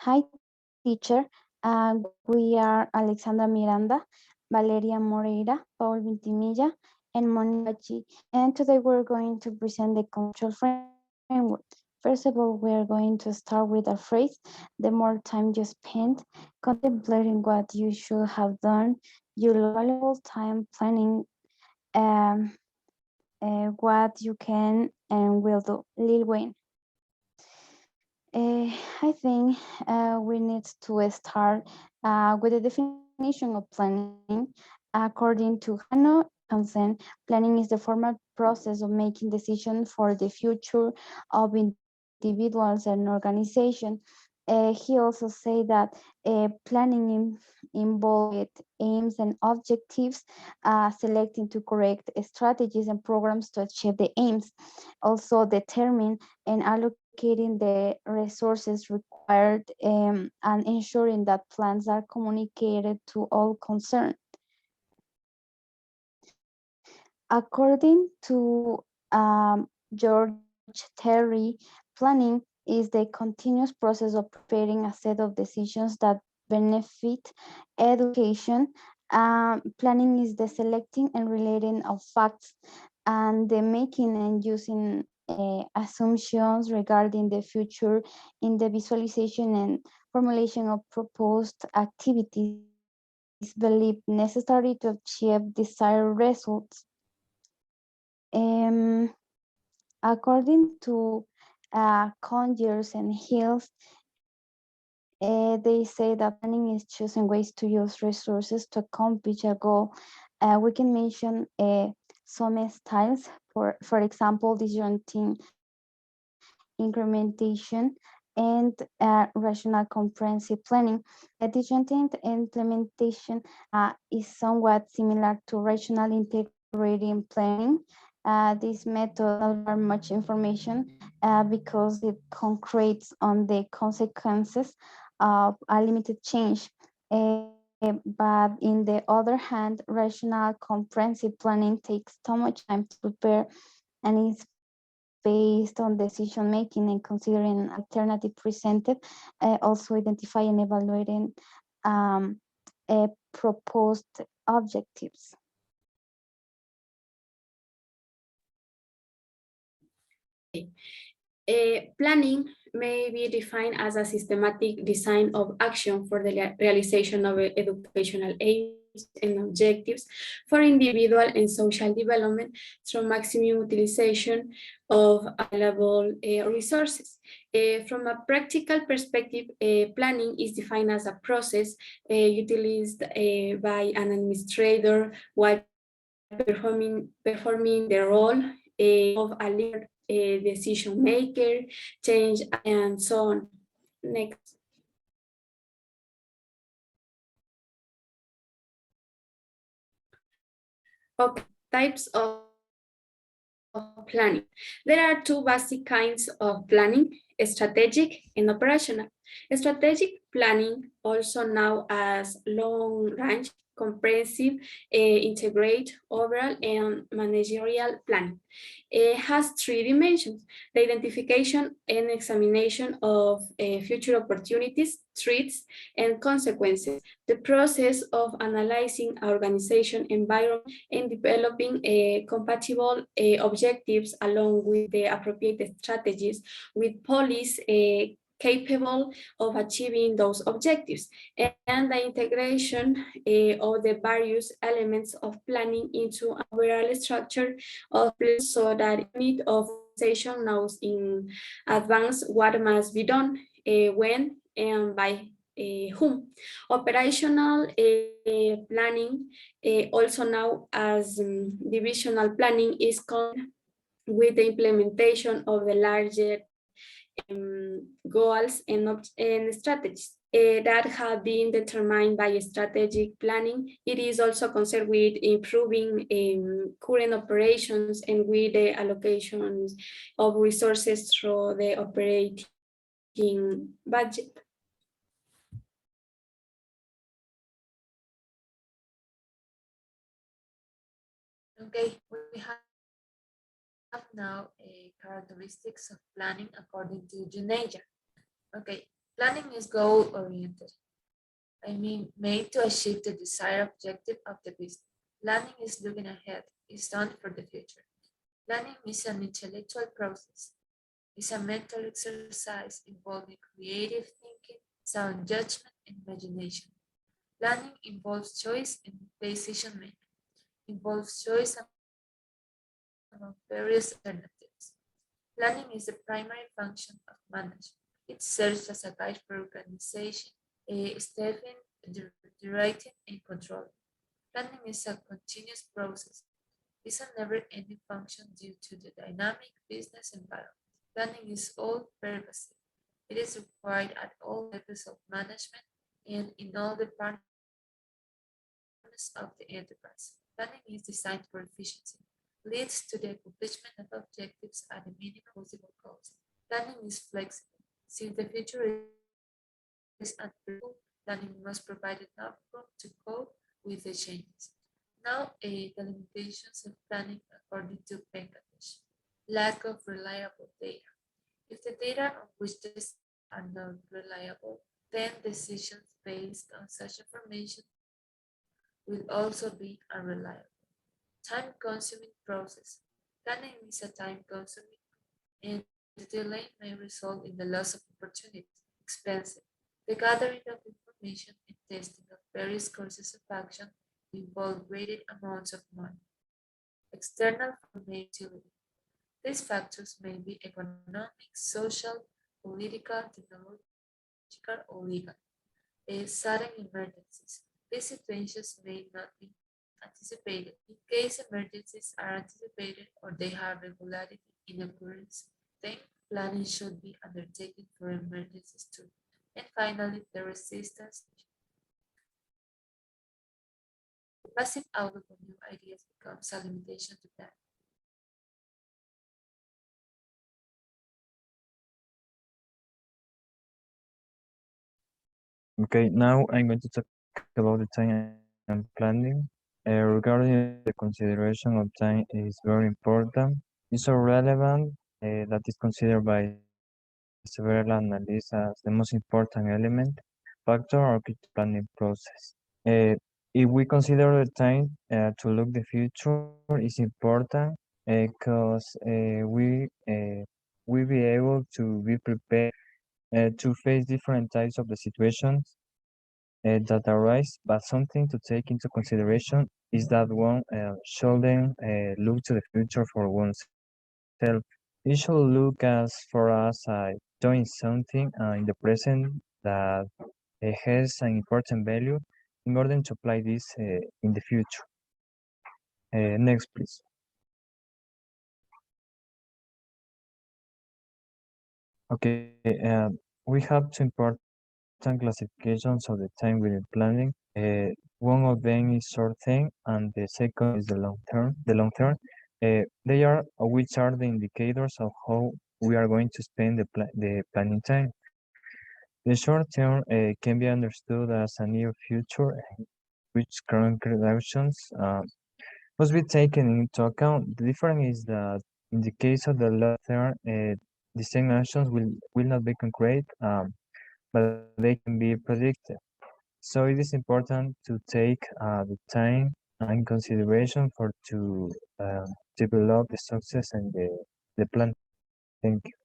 Hi, teacher. We are Alexandra Miranda, Valeria Moreira, Paul Vintimilla, and Monique. And today we're going to present the conceptual framework. First of all, we're going to start with a phrase: the more time you spend contemplating what you should have done, you lose valuable time planning what you can and will do. Lil Wayne. I think we need to start with the definition of planning. According to Hanno Hansen, planning is the formal process of making decisions for the future of individuals and organizations. He also said that planning involved aims and objectives, selecting to correct strategies and programs to achieve the aims, also determine and allocating the resources required and ensuring that plans are communicated to all concerned. According to George Terry, planning is the continuous process of preparing a set of decisions that benefit education. Planning is the selecting and relating of facts and the making and using assumptions regarding the future in the visualization and formulation of proposed activities believed necessary to achieve desired results. Um, According to Conyers and Hills, they say that planning is choosing ways to use resources to accomplish a goal. We can mention some styles, for example, disjointing, incrementation, and rational comprehensive planning. Disjointing implementation is somewhat similar to rational integrating planning. This method does not require much information because it concretes on the consequences of a limited change. But in the other hand, rational comprehensive planning takes so much time to prepare and is based on decision making and considering alternative presented, also identifying and evaluating um, proposed objectives. Planning may be defined as a systematic design of action for the realization of educational aims and objectives for individual and social development through maximum utilization of available resources. From a practical perspective, planning is defined as a process utilized by an administrator while performing the role of a leader, a decision maker, change, and so on. Next. Okay, types of planning. There are two basic kinds of planning, strategic and operational. Strategic planning, also known as long-range, comprehensive, integrate, overall, and managerial planning, has three dimensions: the identification and examination of future opportunities, threats, and consequences, the process of analyzing organization environment and developing compatible objectives along with the appropriate strategies with policies capable of achieving those objectives, and the integration of the various elements of planning into an overall structure of plan so that unit of organization knows in advance what must be done, when, and by whom. Operational planning, also known as divisional planning, is concerned with the implementation of the larger goals and strategies that have been determined by strategic planning. It is also concerned with improving current operations and with the allocations of resources through the operating budget. Okay, we have now characteristics of planning according to Juneja. Okay, Planning is goal-oriented. Made to achieve the desired objective of the business. Planning is looking ahead, is done for the future. Planning is an intellectual process. It's a mental exercise involving creative thinking, sound judgment, and imagination. Planning involves choice and decision making, involves choice among various alternatives. Planning is the primary function of management. It serves as a guide for organization, staffing, directing, and controlling. Planning is a continuous process. It's a never-ending function due to the dynamic business environment. Planning is all-pervasive. It is required at all levels of management and in all departments of the enterprise. Planning is designed for efficiency, leads to the accomplishment of objectives at the minimum possible cost. Planning is flexible. Since the future is unpredictable, planning must provide enough room to cope with the changes. Now, the limitations of planning according to Pengatesh. Lack of reliable data. If the data on which decisions are not reliable, then decisions based on such information will also be unreliable. Time-consuming process. Planning is a time-consuming and the delay may result in the loss of opportunities. Expensive. The gathering of information and testing of various courses of action involve greater amounts of money. External factors may utility. These factors may be economic, social, political, technological, or legal. Sudden emergencies. These situations may not be anticipated. In case emergencies are anticipated or they have regularity in occurrence, then planning should be undertaken for emergencies too. And finally, the resistance to change. The passive outlook on new ideas becomes a limitation to plan. Okay, now I'm going to talk about the time and planning. Regarding the consideration of time is very important. It's so relevant that is considered by several analysts as the most important factor or key to planning process. If we consider the time to look the future is important because we be able to be prepared to face different types of the situations that arise, but something to take into consideration is that one shouldn't look to the future for oneself. It should look as for us doing something in the present that has an important value in order to apply this in the future. Next, please. Okay, we have two important classifications of the time within planning. One of them is short-term, and the second is the long-term. They are which are the indicators of how we are going to spend the planning time. The short term can be understood as a near future which current actions must be taken into account. The difference is that in the case of the long term, the same actions will not be concrete, but they can be predicted. So it is important to take the time and consideration for to develop the success and the plan. Thank you.